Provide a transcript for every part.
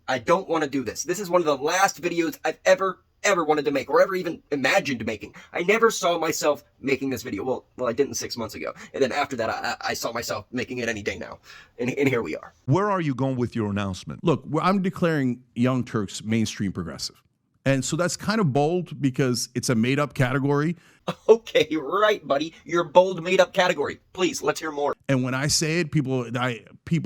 I don't want to do this. This is one of the last videos I've ever wanted to make, or ever even imagined making. I never saw myself making this video. Well, I didn't 6 months ago. And then after that, I saw myself making it any day now. And here we are. Where are you going with your announcement? Look, I'm declaring Young Turks mainstream progressive. And so that's kind of bold because it's a made-up category. Okay, right, buddy. Your bold made-up category. Please, let's hear more. And when I say it, people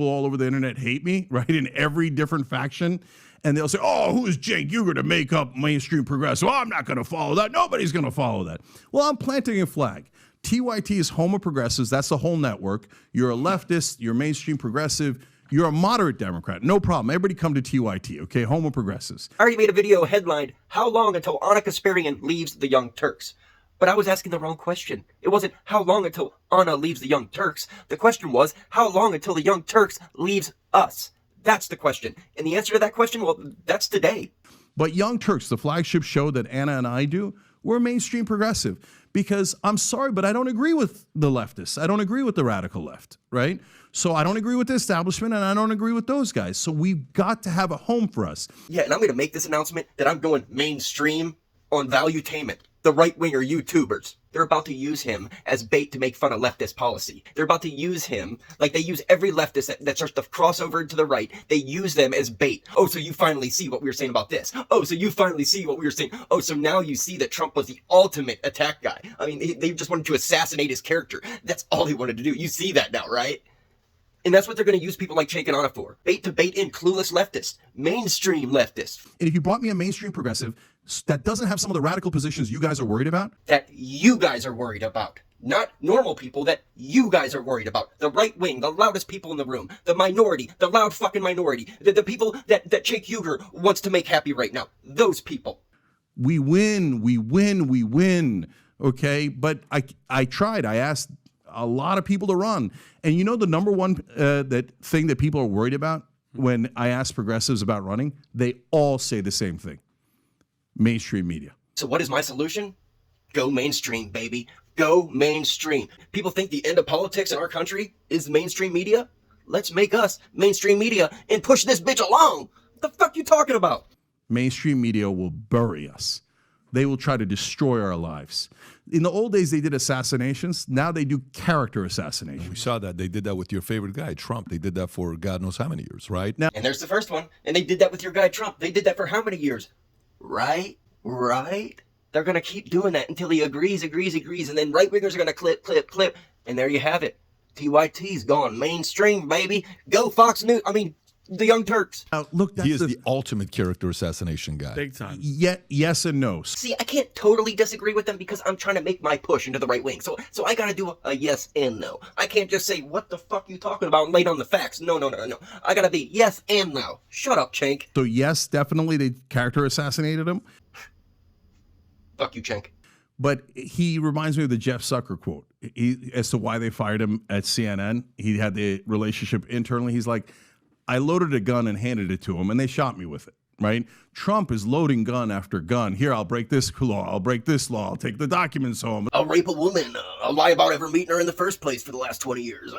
all over the internet hate me, right, in every different faction. And they'll say, oh, who is Cenk Uyger to make up mainstream progressive? Oh, I'm not going to follow that. Nobody's going to follow that. Well, I'm planting a flag. TYT is home of progressives. That's the whole network. You're a leftist. You're mainstream progressive. You're a moderate Democrat. No problem. Everybody come to TYT, okay? Home of progressives. I already made a video headlined, How Long Until Anna Kasparian Leaves the Young Turks? But I was asking the wrong question. It wasn't how long until Anna leaves the Young Turks. The question was, how long until the Young Turks leaves us? That's the question. And the answer to that question, well, that's today. But Young Turks, the flagship show that Anna and I do, we're mainstream progressive. Because I'm sorry, but I don't agree with the leftists. I don't agree with the radical left, right? So I don't agree with the establishment, and I don't agree with those guys. So we've got to have a home for us. Yeah, and I'm going to make this announcement that I'm going mainstream on Valuetainment. The right-winger YouTubers. They're about to use him as bait to make fun of leftist policy. They're about to use him like they use every leftist that starts to cross over to the right. They use them as bait. Oh, so you finally see what we were saying about this. Oh, so you finally see what we were saying. Oh, so now you see that Trump was the ultimate attack guy. I mean, they just wanted to assassinate his character. That's all they wanted to do. You see that now, right? And that's what they're going to use people like Cenk and Anna for. Bait to bait in clueless leftists. Mainstream leftists. And if you brought me a mainstream progressive that doesn't have some of the radical positions you guys are worried about? That you guys are worried about. Not normal people, that you guys are worried about. The right wing, the loudest people in the room. The minority, the loud fucking minority. The people that Cenk Uyger wants to make happy right now. Those people. We win, we win, we win. Okay? But I tried. I asked a lot of people to run. And you know the number one thing that people are worried about when I ask progressives about running? They all say the same thing. Mainstream media. So what is my solution? Go mainstream, baby. Go mainstream. People think the end of politics in our country is mainstream media? Let's make us mainstream media and push this bitch along. What the fuck you talking about? Mainstream media will bury us. They will try to destroy our lives. In the old days, they did assassinations. Now they do character assassinations. We saw that. They did that with your favorite guy, Trump. They did that for God knows how many years, right? Now, and there's the first one. And they did that with your guy, Trump. They did that for how many years? Right? They're going to keep doing that until he agrees. And then right-wingers are going to clip. And there you have it. TYT's gone mainstream, baby. Go Fox News. I mean, the Young Turks. Now, look, he is the ultimate character assassination guy. Big time. Yes and no. See, I can't totally disagree with them because I'm trying to make my push into the right wing. So I got to do a yes and no. I can't just say, what the fuck you talking about and lay down the facts. No. I got to be yes and no. Shut up, Cenk. So yes, definitely they character assassinated him. Fuck you, Cenk. But he reminds me of the Jeff Zucker quote as to why they fired him at CNN. He had the relationship internally. He's like, I loaded a gun and handed it to him, and they shot me with it, right? Trump is loading gun after gun. Here, I'll break this law. I'll break this law. I'll take the documents home. I'll rape a woman. I'll lie about ever meeting her in the first place for the last 20 years.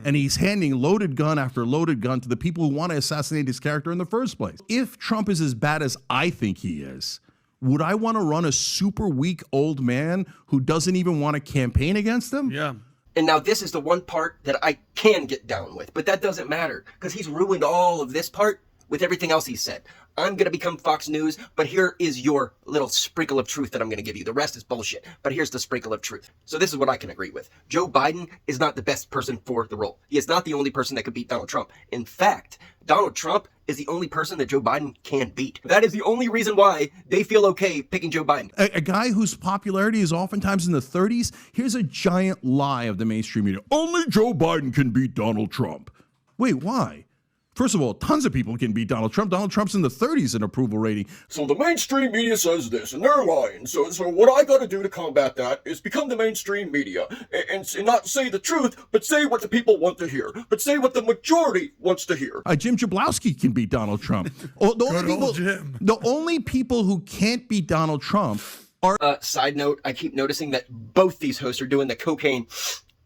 And he's handing loaded gun after loaded gun to the people who want to assassinate his character in the first place. If Trump is as bad as I think he is, would I want to run a super weak old man who doesn't even want to campaign against him? Yeah. And now this is the one part that I can get down with, but that doesn't matter because he's ruined all of this part with everything else he said. I'm going to become Fox News, but here is your little sprinkle of truth that I'm going to give you. The rest is bullshit, but here's the sprinkle of truth. So this is what I can agree with. Joe Biden is not the best person for the role. He is not the only person that could beat Donald Trump. In fact, Donald Trump is the only person that Joe Biden can beat. That is the only reason why they feel okay picking Joe Biden. A guy whose popularity is oftentimes in the 30s, here's a giant lie of the mainstream media. Only Joe Biden can beat Donald Trump. Wait, why? First of all, tons of people can beat Donald Trump. Donald Trump's in the 30s in approval rating. So the mainstream media says this, and they're lying. So what I got to do to combat that is become the mainstream media and not say the truth, but say what the people want to hear. But say what the majority wants to hear. Jim Jablowski can beat Donald Trump. The only people who can't beat Donald Trump are... Side note, I keep noticing that both these hosts are doing the cocaine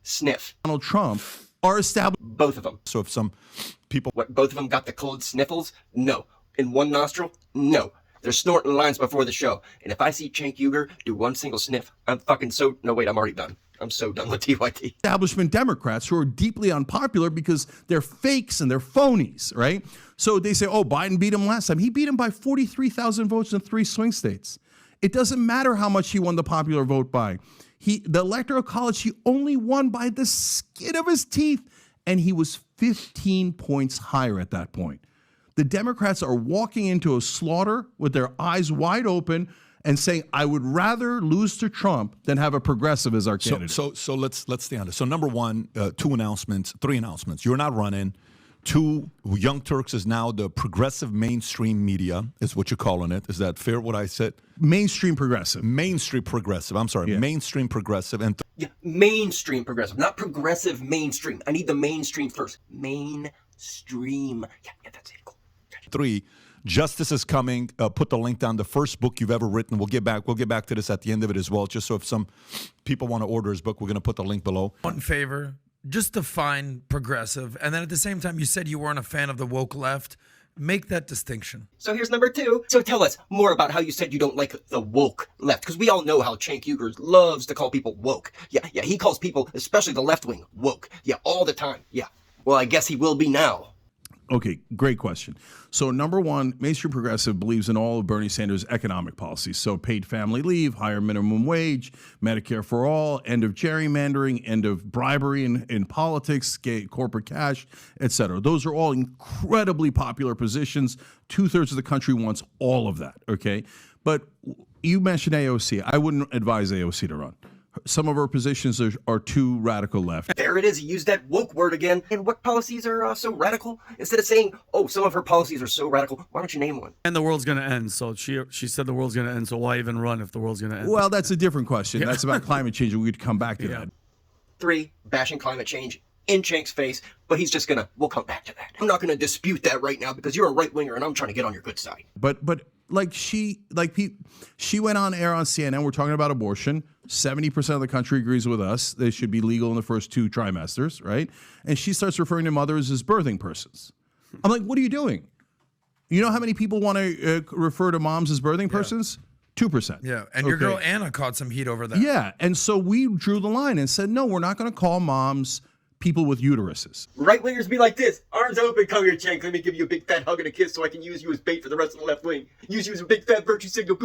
sniff. Donald Trump are established. Both of them. So if some people. What, both of them got the cold sniffles? No. In one nostril? No. They're snorting lines before the show. And if I see Cenk Uyger do one single sniff, I'm fucking so... No, wait, I'm already done. I'm so done with TYT. Establishment Democrats who are deeply unpopular because they're fakes and they're phonies, right? So they say, oh, Biden beat him last time. He beat him by 43,000 votes in 3 swing states. It doesn't matter how much he won the popular vote by. The Electoral College, he only won by the skin of his teeth, and he was 15 points higher at that point. The Democrats are walking into a slaughter with their eyes wide open and saying, I would rather lose to Trump than have a progressive as our candidate. So let's stay on this. So number one, 3 announcements. You're not running. 2, Young Turks is now the progressive mainstream media, is what you're calling it. Is that fair, what I said? Mainstream progressive. Mainstream progressive. I'm sorry. Yeah. Mainstream progressive. And Yeah, mainstream progressive, not progressive mainstream. I need the mainstream first. Mainstream. Yeah, that's it. Cool. 3, Justice is Coming. Put the link down. The first book you've ever written. We'll get back to this at the end of it as well. Just so if some people want to order his book, we're going to put the link below. One favor, just define progressive. And then at the same time, you said you weren't a fan of the woke left. Make that distinction. So here's number 2. So tell us more about how you said you don't like the woke left, because we all know how Cenk Uyger loves to call people woke. Yeah, he calls people, especially the left wing, woke. Yeah, all the time. Yeah. Well, I guess he will be now. Okay, great question. So number 1, mainstream progressive believes in all of Bernie Sanders' economic policies. So paid family leave, higher minimum wage, Medicare for all, end of gerrymandering, end of bribery in politics, corporate cash, etc. Those are all incredibly popular positions. 2/3 of the country wants all of that, okay? But you mentioned AOC. I wouldn't advise AOC to run. Some of her positions are too radical left. There it is. He used that woke word again. And what policies are so radical? Instead of saying, oh, some of her policies are so radical, why don't you name one? And the world's going to end. So she said the world's going to end. So why even run if the world's going to end? Well, that's a different question. That's about climate change, and we could come back to that. 3, bashing climate change in Cenk's face, but he's just we'll come back to that. I'm not gonna dispute that right now because you're a right winger and I'm trying to get on your good side. But she went on air on CNN. We're talking about abortion. 70% of the country agrees with us. They should be legal in the first 2 trimesters, right? And she starts referring to mothers as birthing persons. I'm like, what are you doing? You know how many people want to refer to moms as birthing persons? 2%. Yeah, and your girl Anna caught some heat over that. Yeah, and so we drew the line and said, no, we're not going to call moms people with uteruses. Right wingers be like this. Arms open, come here, Cenk. Let me give you a big fat hug and a kiss so I can use you as bait for the rest of the left wing. Use you as a big fat virtue signal.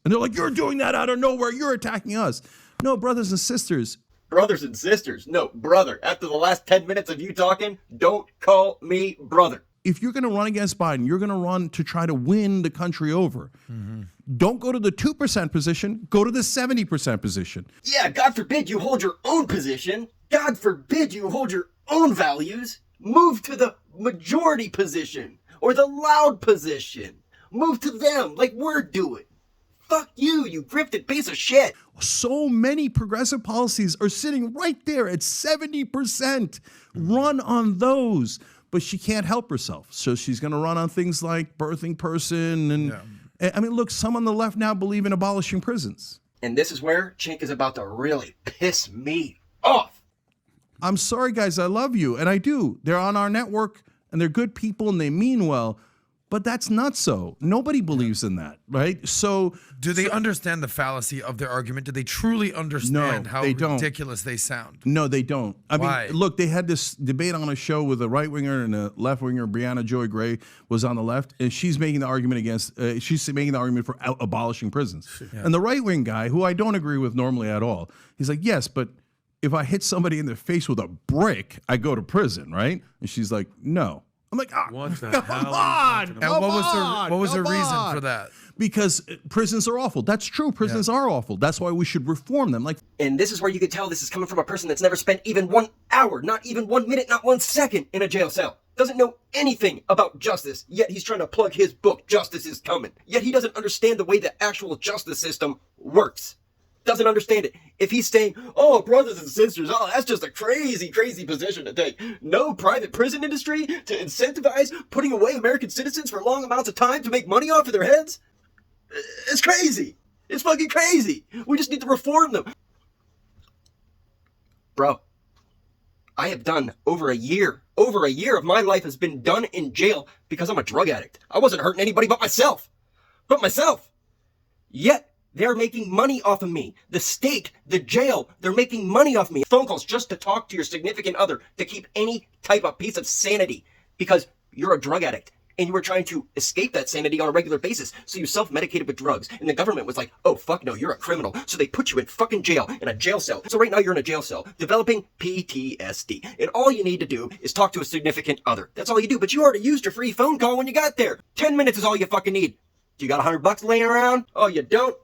And they're like, you're doing that out of nowhere. You're attacking us. No, brothers and sisters. Brothers and sisters. No, brother. After the last 10 minutes of you talking, don't call me brother. If you're going to run against Biden, you're going to run to try to win the country over. Mm-hmm. Don't go to the 2% position. Go to the 70% position. Yeah, God forbid you hold your own position. God forbid you hold your own values. Move to the majority position or the loud position. Move to them like we're doing. Fuck you, you grifted piece of shit. So many progressive policies are sitting right there at 70%. Run on those. But she can't help herself. So she's going to run on things like birthing person. And I mean, look, some on the left now believe in abolishing prisons. And this is where Cenk is about to really piss me off. I'm sorry, guys. I love you. And I do. They're on our network and they're good people and they mean well. But that's not so. Nobody believes in that, right? So do they understand the fallacy of their argument? Do they truly understand how ridiculous they sound? No, they don't. I Why? mean, look, they had this debate on a show with a right winger and a left winger. Brianna Joy Gray was on the left, and she's making the argument for abolishing prisons. Yeah. And the right wing guy, who I don't agree with normally at all, he's like, yes, but if I hit somebody in the face with a brick, I go to prison, right? And she's like, no. I'm like, what the come hell on, And what was the reason for that? Because prisons are awful. That's true. Prisons are awful. That's why we should reform them. And this is where you could tell this is coming from a person that's never spent even 1 hour, not even 1 minute, not 1 second in a jail cell. Doesn't know anything about justice, yet he's trying to plug his book, Justice is Coming. Yet he doesn't understand the way the actual justice system works. Doesn't understand it. If he's saying, oh, brothers and sisters, oh, that's just a crazy, crazy position to take. No private prison industry to incentivize putting away American citizens for long amounts of time to make money off of their heads? It's crazy. It's fucking crazy. We just need to reform them. Bro, I have done over a year of my life has been done in jail because I'm a drug addict. I wasn't hurting anybody but myself. Yet, they're making money off of me. The state, the jail, they're making money off me. Phone calls just to talk to your significant other, to keep any type of piece of sanity, because you're a drug addict and you were trying to escape that sanity on a regular basis. So you self-medicated with drugs, and the government was like, oh fuck no, you're a criminal. So they put you in fucking jail, in a jail cell. So right now you're in a jail cell, developing PTSD. And all you need to do is talk to a significant other. That's all you do. But you already used your free phone call when you got there. 10 minutes is all you fucking need. You got $100 laying around? Oh, you don't?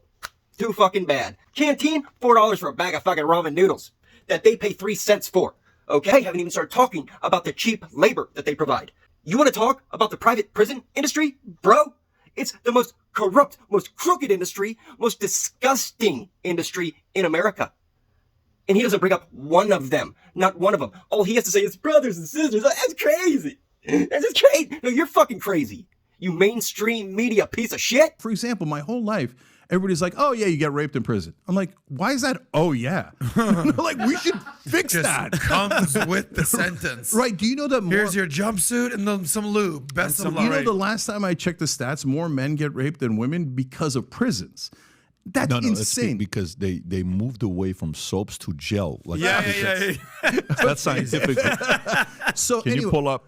Too fucking bad. Canteen, $4 for a bag of fucking ramen noodles that they pay 3 cents for. Okay? Haven't even started talking about the cheap labor that they provide. You want to talk about the private prison industry, bro? It's the most corrupt, most crooked industry, most disgusting industry in America. And he doesn't bring up one of them. Not one of them. All he has to say is brothers and sisters. That's crazy. That's just crazy. No, you're fucking crazy. You mainstream media piece of shit. For example, my whole life, everybody's like, oh, yeah, you get raped in prison. I'm like, why is that? Oh, yeah. Like, we should fix Just that. comes with the sentence. Right. Do you know that more... Here's your jumpsuit and then some lube. Best of luck. You know, the last time I checked the stats, more men get raped than women because of prisons. That's insane. Because they moved away from soaps to gel. Like Yeah. That's scientific. So Can anyway, you pull up?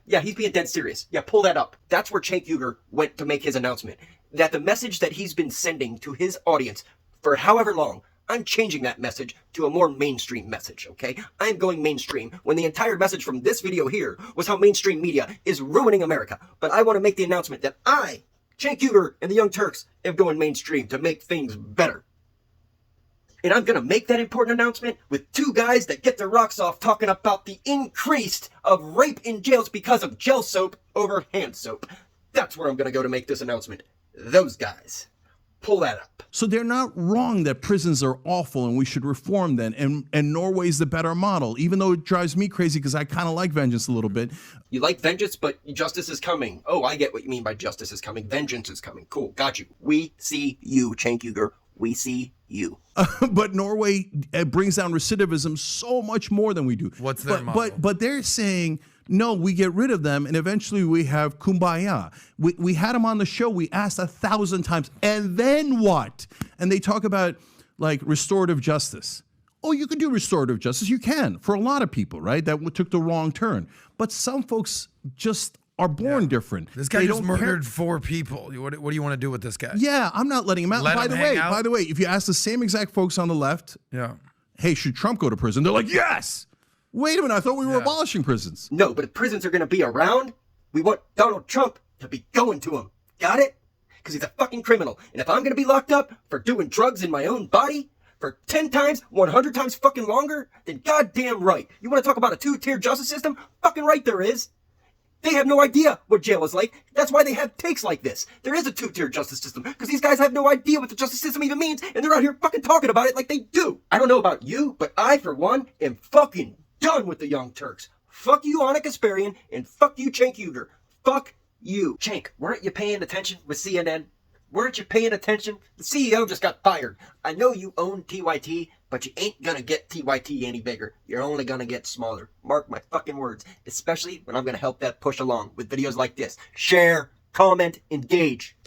Yeah, he's being dead serious. Yeah, pull that up. That's where Cenk Uyger went to make his announcement. That the message that he's been sending to his audience for however long, I'm changing that message to a more mainstream message, okay? I'm going mainstream when the entire message from this video here was how mainstream media is ruining America. But I want to make the announcement that I, Cenk Uyger, and the Young Turks am going mainstream to make things better. And I'm going to make that important announcement with 2 guys that get their rocks off talking about the increase of rape in jails because of gel soap over hand soap. That's where I'm going to go to make this announcement. Those guys. Pull that up. so they're not wrong that prisons are awful and we should reform them. And Norway's the better model, even though it drives me crazy because I kind of like vengeance a little bit. You like vengeance, but justice is coming. Oh, I get what you mean by justice is coming. Vengeance is coming. Cool. Got you. We see you, Cenk Uyger. We see you. But Norway brings down recidivism so much more than we do. What's their model? But they're saying, no, we get rid of them, and eventually we have kumbaya. We had them on the show. We asked 1,000 times, and then what? And they talk about, like, restorative justice. Oh, you can do restorative justice. You can, for a lot of people, right? That took the wrong turn. But some folks just are born different. This guy They just don't murdered 4 people. What do you want to do with this guy? Yeah, I'm not letting him out. Let By him the hang way, out? by the way, if you ask the same exact folks on the left, Yeah. hey, should Trump go to prison? They're like, yes. Wait a minute, I thought we were abolishing prisons. No, but if prisons are going to be around, we want Donald Trump to be going to them. Got it? Because he's a fucking criminal. And if I'm going to be locked up for doing drugs in my own body for 10 times, 100 times fucking longer, then goddamn right. You want to talk about a 2-tier justice system? Fucking right there is. They have no idea what jail is like. That's why they have takes like this. There is a 2-tier justice system, because these guys have no idea what the justice system even means, and they're out here fucking talking about it like they do. I don't know about you, but I, for one, am fucking done with the Young Turks. Fuck you, Anna Kasparian, and fuck you, Cenk Uyger. Fuck you. Cenk, weren't you paying attention with CNN? Weren't you paying attention? The CEO just got fired. I know you own TYT, but you ain't gonna get TYT any bigger. You're only gonna get smaller. Mark my fucking words. Especially when I'm gonna help that push along with videos like this. Share, comment, engage.